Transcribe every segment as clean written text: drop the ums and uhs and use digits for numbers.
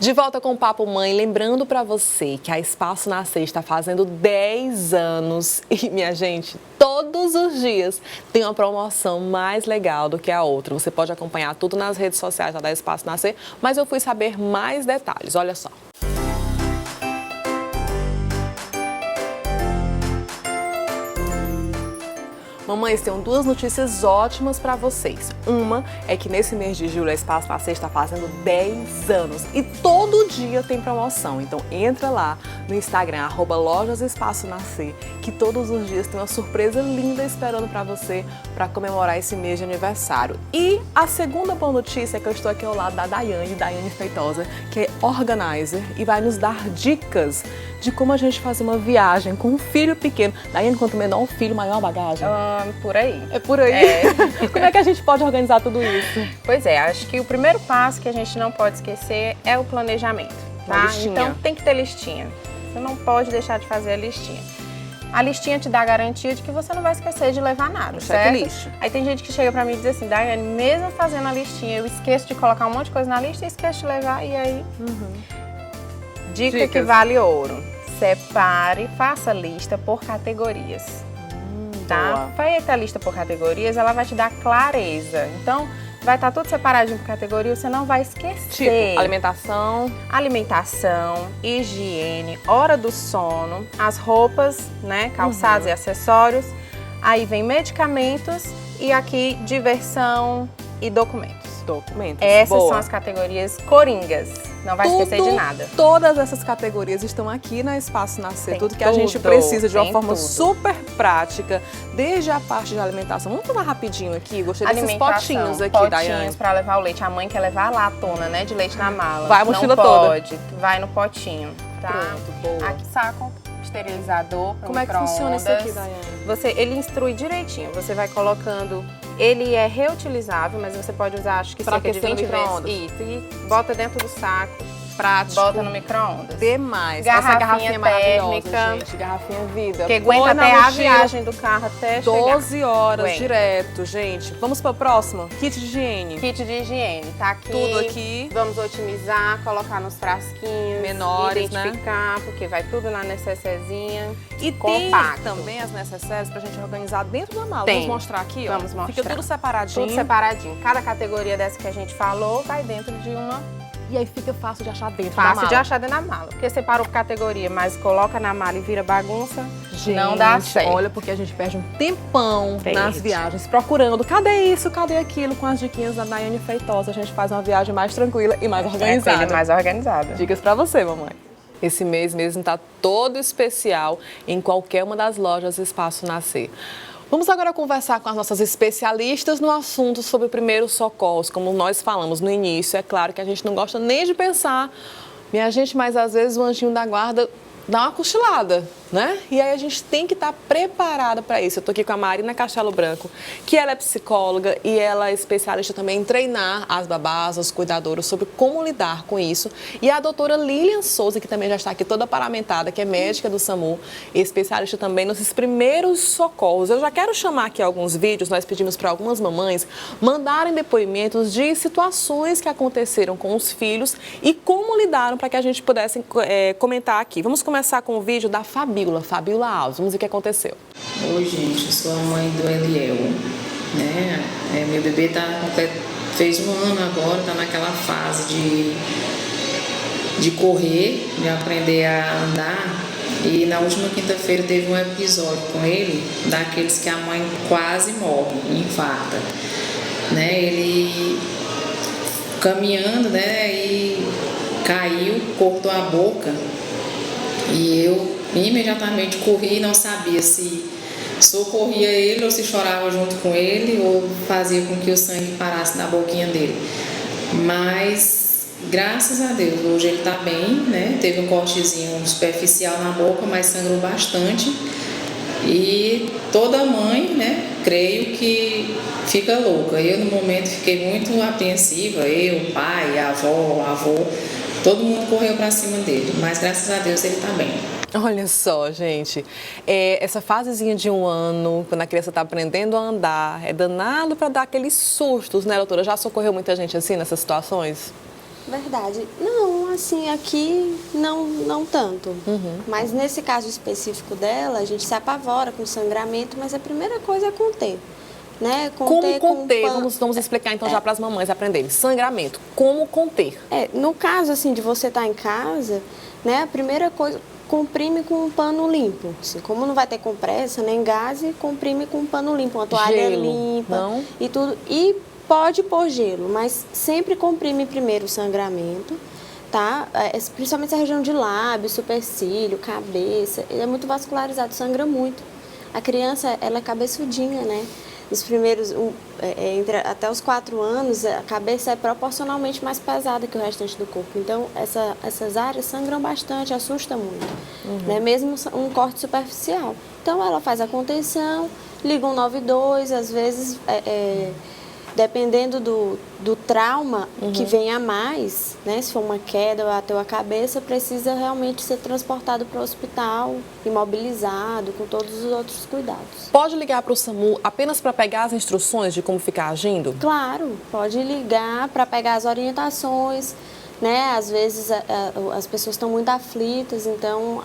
De volta com o Papo Mãe, lembrando para você que a Espaço Nascer está fazendo 10 anos e, minha gente, todos os dias tem uma promoção mais legal do que a outra. Você pode acompanhar tudo nas redes sociais da Espaço Nascer, mas eu fui saber mais detalhes, olha só. Mamães, tenho duas notícias ótimas para vocês. Uma é que nesse mês de julho a Espaço Nascer está fazendo 10 anos e todo dia tem promoção. Então entra lá no Instagram, @lojasespaçonascer, que todos os dias tem uma surpresa linda esperando para você para comemorar esse mês de aniversário. E a segunda boa notícia é que eu estou aqui ao lado da Daiane Feitosa, que é organizer e vai nos dar dicas de como a gente fazer uma viagem com um filho pequeno. Daiane, quanto menor o filho, maior a bagagem. Por aí. É por aí? É. Como é que a gente pode organizar tudo isso? Pois é, acho que o primeiro passo que a gente não pode esquecer é o planejamento, tá? Então tem que ter listinha. Você não pode deixar de fazer a listinha. A listinha te dá a garantia de que você não vai esquecer de levar nada, certo? Aí tem gente que chega pra mim e diz assim, Daiane, mesmo fazendo a listinha, eu esqueço de colocar um monte de coisa na lista e esqueço de levar, e aí... Dica que vale ouro. Separe, faça lista por categorias. Tá? Feita a lista por categorias, ela vai te dar clareza. Então, vai estar tudo separadinho por categoria, você não vai esquecer. Tipo, alimentação, higiene, hora do sono, as roupas, né, calçados e acessórios. Aí vem medicamentos e aqui diversão e documentos. Essas são as categorias coringas. Não vai esquecer de nada. Todas essas categorias estão aqui na Espaço Nascer. Tudo que a gente precisa de uma forma super prática, desde a parte de alimentação. Vamos falar rapidinho aqui. Gostei desses potinhos aqui, Daiane. Potinhos para levar o leite. A mãe quer levar a latona, né, de leite na mala. Vai a mochila toda. Não pode. Vai no potinho, tá? Pronto, boa. Aqui, saco esterilizador para Como é que funciona isso aqui, Daiane? Ele instrui direitinho. Você vai colocando... Ele é reutilizável, mas você pode usar, acho que cerca de 20 vezes. Isso, e bota dentro do saco. Prático. Bota no micro-ondas. Demais. Essa garrafinha térmica, maravilhosa, gente. Garrafinha vida. Que aguenta até a viagem do carro até 12 horas direto, gente. Vamos para o próximo? Kit de higiene. Kit de higiene. Tá aqui. Tudo aqui. Vamos otimizar, colocar nos frasquinhos. Menores, identificar, porque vai tudo na necessezinha. E compacto. Tem também as necessárias pra gente organizar dentro da mala. Tem. Vamos mostrar aqui, ó. Vamos mostrar. Fica tudo separadinho. Tudo separadinho. Cada categoria dessa que a gente falou vai dentro de uma... E aí fica fácil de achar dentro da mala. Fácil de achar dentro da mala. Porque separou por categoria, mas coloca na mala e vira bagunça, gente, não dá certo. Olha, porque a gente perde um tempão nas viagens procurando cadê isso, cadê aquilo, com as diquinhas da Daiane Feitosa. A gente faz uma viagem mais tranquila e mais organizada. Mais organizada. Dicas pra você, mamãe. Esse mês mesmo tá todo especial em qualquer uma das lojas Espaço Nascer. Vamos agora conversar com as nossas especialistas no assunto sobre primeiros socorros. Como nós falamos no início, é claro que a gente não gosta nem de pensar, minha gente, mas às vezes o anjinho da guarda dá uma cochilada, né? E aí a gente tem que estar preparada para isso. Eu tô aqui com a Marina Castelo Branco, que ela é psicóloga e ela é especialista também em treinar as babás, os cuidadores sobre como lidar com isso. E a doutora Lilian Souza, que também já está aqui toda paramentada, que é médica do SAMU, e especialista também nos primeiros socorros. Eu já quero chamar aqui alguns vídeos, nós pedimos para algumas mamães mandarem depoimentos de situações que aconteceram com os filhos e como lidaram para que a gente pudesse comentar aqui. Vamos começar com o vídeo da Fabiola Alves. Vamos ver o que aconteceu. Oi, gente, eu sou a mãe do Eliel, né? Meu bebê fez 1 ano agora, tá naquela fase de correr, de aprender a andar. E na última quinta-feira teve um episódio com ele, daqueles que a mãe quase morre, infarta. Né? Ele caminhando, né? E caiu, cortou a boca. E eu imediatamente corri e não sabia se socorria ele ou se chorava junto com ele ou fazia com que o sangue parasse na boquinha dele. Mas, graças a Deus, hoje ele está bem, né? Teve um cortezinho superficial na boca, mas sangrou bastante. E toda mãe, né, creio que fica louca. Eu, no momento, fiquei muito apreensiva. Eu, pai, avó, avô, todo mundo correu para cima dele. Mas, graças a Deus, ele está bem. Olha só, gente, essa fasezinha de 1 ano, quando a criança está aprendendo a andar, é danado para dar aqueles sustos, né, doutora? Já socorreu muita gente assim nessas situações? Verdade. Não, assim, aqui não tanto. Mas nesse caso específico dela, a gente se apavora com sangramento, mas a primeira coisa é conter. Né? Como conter? Vamos explicar então já para as mamães aprenderem. Sangramento, como conter? No caso, assim, de você estar em casa, né, a primeira coisa, comprime com um pano limpo. Assim, como não vai ter compressa nem gaze, comprime com um pano limpo, uma toalha limpa não? E tudo. E pode pôr gelo, mas sempre comprime primeiro o sangramento, tá? Principalmente essa região de lábio, supercílio, cabeça. Ele é muito vascularizado, sangra muito. A criança, ela é cabeçudinha, né? Os primeiros, até os 4 anos, a cabeça é proporcionalmente mais pesada que o restante do corpo. Então, essas áreas sangram bastante, assusta muito, né? Mesmo um corte superficial. Então, ela faz a contenção, liga um 92, às vezes, dependendo do trauma que venha mais, né? Se for uma queda ou bateu a cabeça, precisa realmente ser transportado para o hospital, imobilizado, com todos os outros cuidados. Pode ligar para o SAMU apenas para pegar as instruções de como ficar agindo? Claro, pode ligar para pegar as orientações, né? Às vezes as pessoas estão muito aflitas, então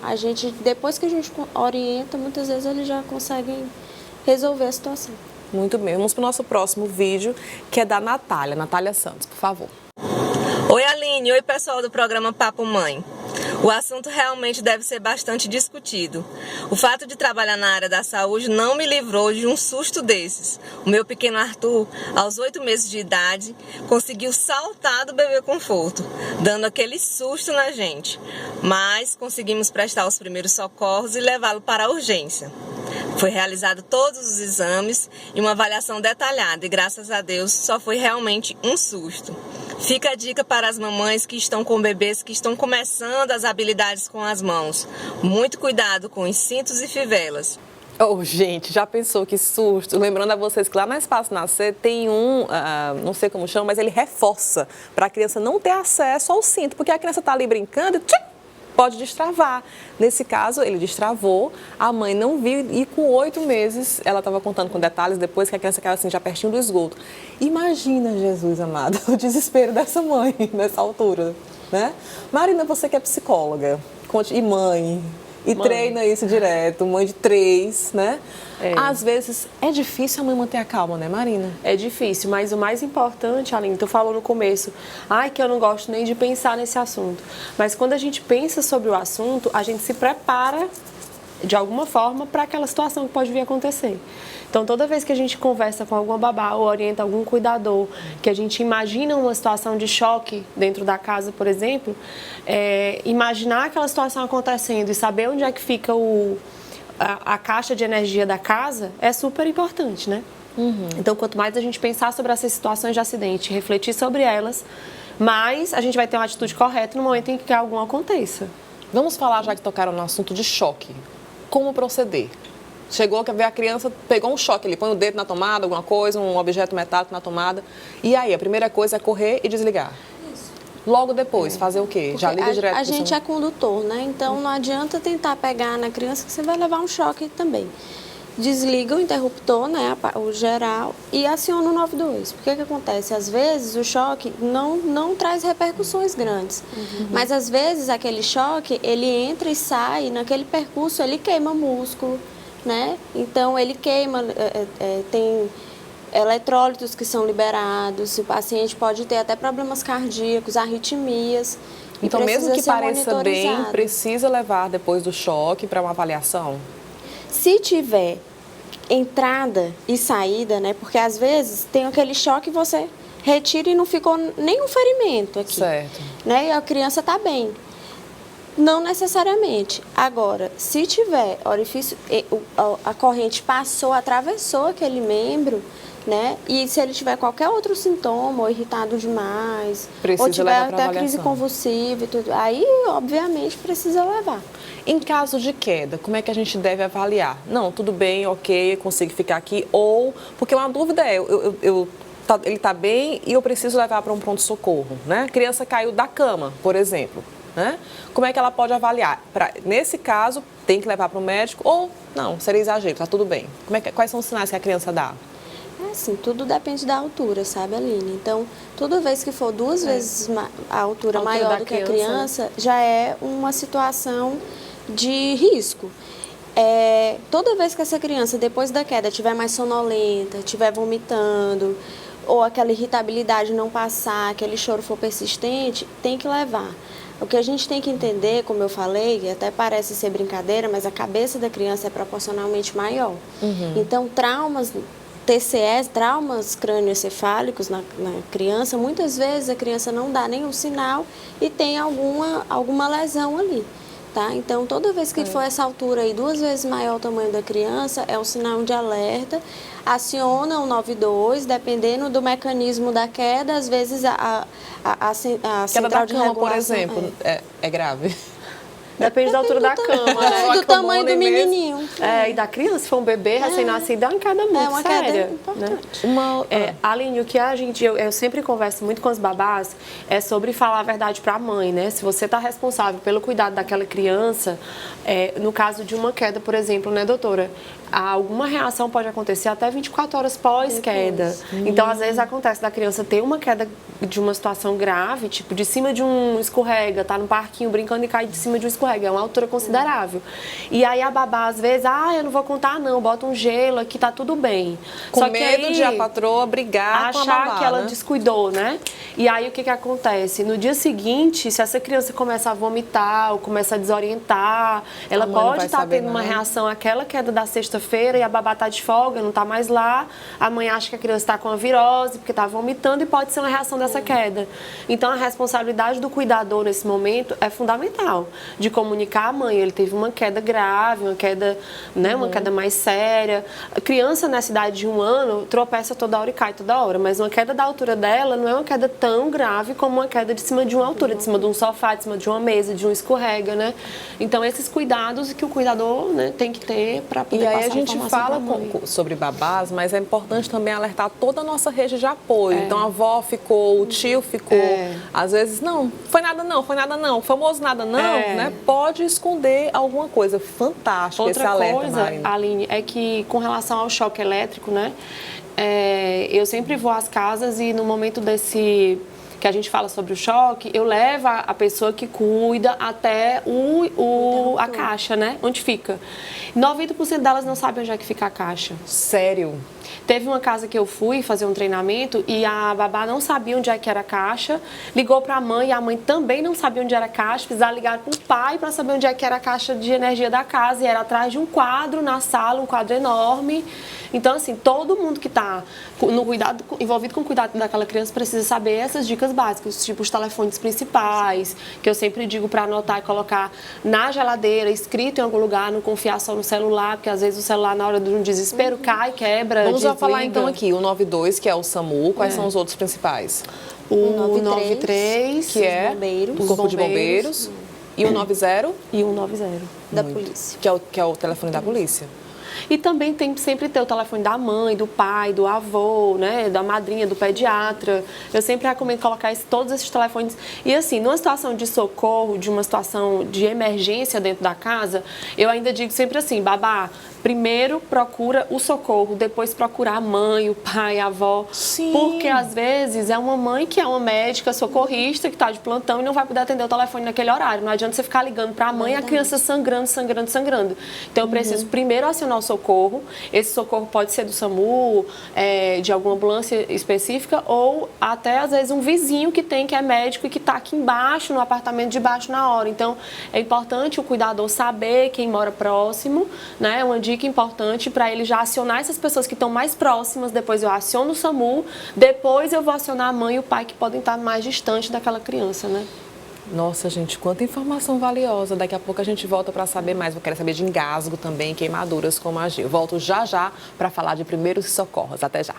depois que a gente orienta, muitas vezes eles já conseguem resolver a situação. Muito bem, vamos para o nosso próximo vídeo, que é da Natália Santos, por favor. Oi, Aline. Oi, pessoal do programa Papo Mãe. O assunto realmente deve ser bastante discutido. O fato de trabalhar na área da saúde não me livrou de um susto desses. O meu pequeno Arthur, aos 8 meses de idade, conseguiu saltar do bebê conforto, dando aquele susto na gente. Mas conseguimos prestar os primeiros socorros e levá-lo para a urgência. Foi realizado todos os exames e uma avaliação detalhada e, graças a Deus, só foi realmente um susto. Fica a dica para as mamães que estão com bebês que estão começando as habilidades com as mãos. Muito cuidado com os cintos e fivelas. Oh, gente, já pensou que susto? Lembrando a vocês que lá na Espaço Nascer tem não sei como chama, mas ele reforça para a criança não ter acesso ao cinto, porque a criança está ali brincando e pode destravar. Nesse caso, ele destravou, a mãe não viu e com 8 meses, ela estava contando com detalhes depois que a criança caiu assim, já pertinho do esgoto. Imagina, Jesus amado, o desespero dessa mãe nessa altura, né? Marina, você que é psicóloga e mãe, e treina isso direto, mãe de 3, né? Às vezes é difícil a mãe manter a calma, né, Marina? É difícil, mas o mais importante, Aline, tu falou no começo, que eu não gosto nem de pensar nesse assunto. Mas quando a gente pensa sobre o assunto, a gente se prepara de alguma forma para aquela situação que pode vir a acontecer. Então, toda vez que a gente conversa com alguma babá ou orienta algum cuidador, que a gente imagina uma situação de choque dentro da casa, por exemplo, imaginar aquela situação acontecendo e saber onde é que fica a caixa de energia da casa é super importante, né? Então, quanto mais a gente pensar sobre essas situações de acidente, refletir sobre elas, mais a gente vai ter uma atitude correta no momento em que algo aconteça. Vamos falar, já que tocaram no assunto de choque. Como proceder? Chegou a ver a criança, pegou um choque, ele põe o dedo na tomada, alguma coisa, um objeto metálico na tomada. E aí, a primeira coisa é correr e desligar. Isso. Logo depois, fazer o quê? Porque já liga direto a gente é condutor, né? Então, não adianta tentar pegar na criança que você vai levar um choque também. Desliga o interruptor, né, o geral, e aciona o 92. Porque o que acontece? Às vezes o choque não traz repercussões grandes. Mas às vezes aquele choque, ele entra e sai, naquele percurso ele queima músculo, né? Então ele queima, tem eletrólitos que são liberados, o paciente pode ter até problemas cardíacos, arritmias. Então, mesmo que pareça bem, precisa levar depois do choque para uma avaliação? Se tiver entrada e saída, né? Porque às vezes tem aquele choque e você retira e não ficou nenhum ferimento aqui. Certo. Né? E a criança está bem. Não necessariamente. Agora, se tiver orifício, a corrente passou, atravessou aquele membro, né? E se ele tiver qualquer outro sintoma, ou irritado demais, precisa ou tiver até avaliação. crise convulsiva e tudo, aí, obviamente, precisa levar. Em caso de queda, como é que a gente deve avaliar? Não, tudo bem, ok, eu consigo ficar aqui. Ou, porque uma dúvida é, ele está bem e eu preciso levar para um pronto-socorro, né? A criança caiu da cama, por exemplo, né? Como é que ela pode avaliar? Nesse caso, tem que levar para o médico ou não, seria exagero, está tudo bem. Quais são os sinais que a criança dá? Assim, tudo depende da altura, sabe, Aline? Então, toda vez que for 2 vezes a altura maior do que a criança, já é uma situação de risco. Toda vez que essa criança, depois da queda, estiver mais sonolenta, estiver vomitando, ou aquela irritabilidade não passar, aquele choro for persistente, tem que levar. O que a gente tem que entender, como eu falei, até parece ser brincadeira, mas a cabeça da criança é proporcionalmente maior. Então, traumas TCS, traumas crânioencefálicos na criança, muitas vezes a criança não dá nenhum sinal e tem alguma lesão ali. Tá? Então, toda vez que for essa altura aí, 2 vezes maior o tamanho da criança, é um sinal de alerta. Aciona o 92, dependendo do mecanismo da queda, às vezes a central de regulação... por exemplo, é grave? Depende da altura da cama, né? Do tamanho do menininho. E da criança, se for um bebê recém-nascido, é uma queda muito uma séria. Queda importante. Né? Aline, o que eu sempre converso muito com as babás é sobre falar a verdade para a mãe, né? Se você está responsável pelo cuidado daquela criança, no caso de uma queda, por exemplo, né, doutora? Alguma reação pode acontecer até 24 horas pós-queda. Então, às vezes, acontece da criança ter uma queda de uma situação grave, tipo, de cima de um escorrega, tá no parquinho brincando e cai de cima de um escorrega. É uma altura considerável. E aí, a babá, às vezes, eu não vou contar, não, bota um gelo aqui, tá tudo bem. Com medo de a patroa brigar com a babá, achar que ela descuidou, né? E aí, o que acontece? No dia seguinte, se essa criança começa a vomitar ou começa a desorientar, ela pode estar tendo uma reação àquela queda da sexta-feira e a babá está de folga, não está mais lá. A mãe acha que a criança está com a virose porque está vomitando e pode ser uma reação dessa queda. Então, a responsabilidade do cuidador nesse momento é fundamental, de comunicar à mãe, ele teve uma queda grave, uma queda, né, uma queda mais séria. A criança nessa idade de 1 ano tropeça toda hora e cai toda hora, mas uma queda da altura dela não é uma queda tão grave como uma queda de cima de uma altura, de cima de um sofá, de cima de uma mesa, de um escorrega, né? Então, esses cuidados que o cuidador, né, tem que ter para poder passar. E aí a gente fala sobre babás, mas é importante também alertar toda a nossa rede de apoio. Então, a avó ficou, o tio ficou. Às vezes, não, foi nada não, famoso nada não, né? Pode esconder alguma coisa. Fantástico esse alerta, Outra coisa, Marina. Aline, é que com relação ao choque elétrico, né? Eu sempre vou às casas e no momento que a gente fala sobre o choque, eu levo a pessoa que cuida até a caixa, né? Onde fica. 90% delas não sabem onde é que fica a caixa. Sério? Teve uma casa que eu fui fazer um treinamento e a babá não sabia onde é que era a caixa, ligou para a mãe e a mãe também não sabia onde era a caixa, precisava ligar para o pai para saber onde é que era a caixa de energia da casa e era atrás de um quadro na sala, um quadro enorme. Então, assim, todo mundo que está envolvido com o cuidado daquela criança precisa saber essas dicas básicas, tipo os telefones principais, que eu sempre digo para anotar e colocar na geladeira, escrito em algum lugar, não confiar só no celular, porque às vezes o celular na hora de um desespero cai, quebra, Vamos já desliga. falar então aqui, o 92, que é o SAMU, quais são os outros principais? O 93, que é bombeiros, o Corpo de Bombeiros, e o 90? E o 90. Da polícia. Que é o telefone da polícia. E também tem que sempre ter o telefone da mãe, do pai, do avô, né, da madrinha, do pediatra. Eu sempre recomendo colocar todos esses telefones. E assim, numa situação de socorro, de uma situação de emergência dentro da casa, eu ainda digo sempre assim, babá, primeiro procura o socorro, depois procura a mãe, o pai, a avó. Sim. Porque às vezes é uma mãe que é uma médica, socorrista, que está de plantão e não vai poder atender o telefone naquele horário. Não adianta você ficar ligando para a mãe e a criança sangrando. Então eu preciso primeiro acionar o socorro. Esse socorro pode ser do SAMU, de alguma ambulância específica, ou até às vezes um vizinho que é médico e que está aqui embaixo, no apartamento de baixo na hora. Então é importante o cuidador saber quem mora próximo, né? Uma dica importante para ele já acionar essas pessoas que estão mais próximas, depois eu aciono o SAMU, depois eu vou acionar a mãe e o pai que podem estar mais distantes daquela criança, né? Nossa, gente, quanta informação valiosa. Daqui a pouco a gente volta para saber mais. Vou querer saber de engasgo também, queimaduras, como agir. Eu volto já para falar de primeiros socorros. Até já.